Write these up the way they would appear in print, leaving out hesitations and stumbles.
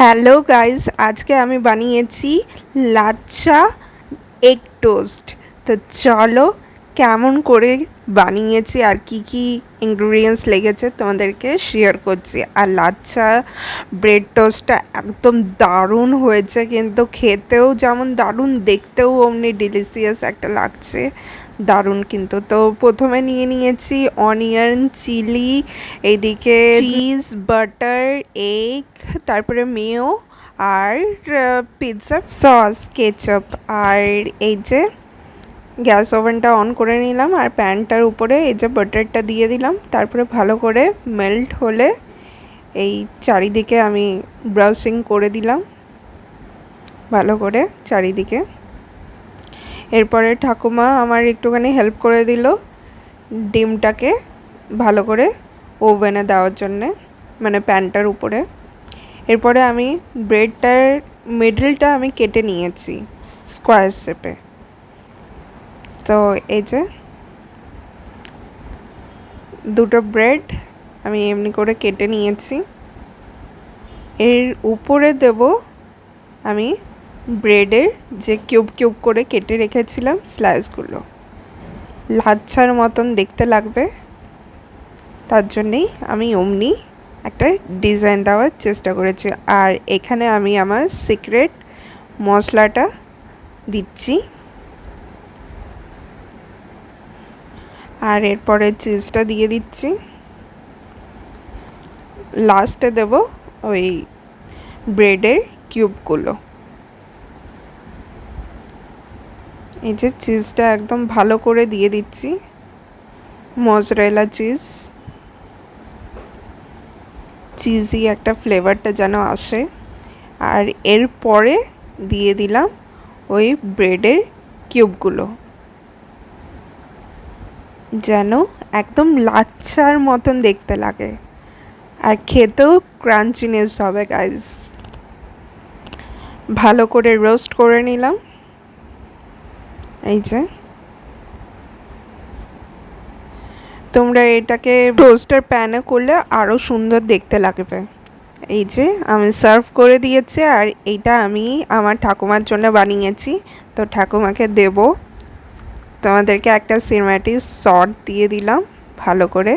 Hello guys, আজকে আমি বানিয়েছি লাচ্ছা এগ টোস্ট। তো চলো কেমন করে বানিয়েছি আর কি কি ইনগ্রিডিয়েন্টস লেগেছে তোমাদেরকে শেয়ার করছি। আর লাচ্ছা ব্রেড টোস্টটা একদম দারুণ হয়েছে, কিন্তু খেতেও যেমন দারুণ, দেখতেও অমনি ডিলিশিয়াস একটা লাগছে, দারুণ কিন্তু। তো প্রথমে নিয়ে নিয়েছি অনিয়ন, চিলি, এইদিকে চিজ, বাটার, এগ, তারপরে মেয়ো আর পিৎজা সস, কেচাপ। আর এই যে গ্যাস ওভেনটা অন করে নিলাম আর প্যানটার উপরে এই যে বাটারটা দিয়ে দিলাম। তারপরে ভালো করে মেল্ট হলে এই চারিদিকে আমি ব্রাশিং করে দিলাম ভালো করে চারিদিকে। এরপরে ঠাকুমা আমার একটুখানি হেল্প করে দিল ডিমটাকে ভালো করে ওভেনে দেওয়ার জন্যে, মানে প্যানটার উপরে। এরপরে আমি ব্রেডটার মিডলটা আমি কেটে নিয়েছি স্কোয়ার শেপে। তো এই যে দুটো ব্রেড আমি এমনি করে কেটে নিয়েছি। এর উপরে দেব আমি ব্রেডের যে কিউব কিউব করে কেটে রেখেছিলাম স্লাইসগুলো, লাচ্ছার মতন দেখতে লাগবে, তার জন্যেই আমি অমনি একটা ডিজাইন দেওয়ার চেষ্টা করেছি। আর এখানে আমি আমার সিক্রেট মশলাটা দিচ্ছি। আর এরপরে চিজটা দিয়ে দিচ্ছি। লাস্টে দেব ওই ব্রেডের কিউবগুলো। এই যে চিজটা একদম ভালো করে দিয়ে দিচ্ছি, মজরেলা চিজ, চিজি একটা ফ্লেভারটা যেন আসে। আর এরপরে দিয়ে দিলাম ওই ব্রেডের কিউবগুলো, যেন একদম লাচ্ছার মতন দেখতে লাগে আর খেতেও ক্রাঞ্চিনেস হবে গাইস। ভালো করে রোস্ট করে নিলাম। এই যে তোমরা এটাকে টোস্টার প্যানে করলে আরও সুন্দর দেখতে লাগবে। এই যে আমি সার্ভ করে দিয়েছি আর এইটা আমি আমার ঠাকুমার জন্য বানিয়েছি, তো ঠাকুমাকে দেব। তোমাদেরকে একটা সিনেম্যাটিক শট দিয়ে দিলাম ভালো করে।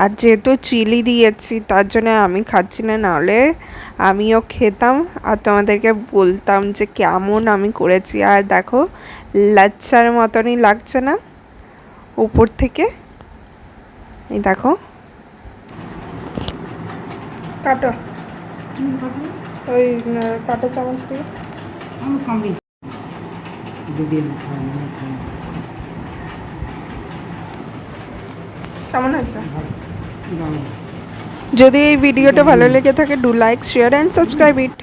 আর যেহেতু চিলি দিয়েছি তার জন্য আমি খাচ্ছি না, নাহলে আমিও খেতাম আর তোমাদেরকে বলতাম যে কেমন আমি করেছি। আর দেখো লাচ্ছার মতনই লাগছে না উপর থেকে? এই দেখো, কাটো ওই কাটো চামচ দিয়ে। কেমন হয়েছে? যদি এই ভিডিওটা ভালো লেগে থাকে, do like, share and subscribe it.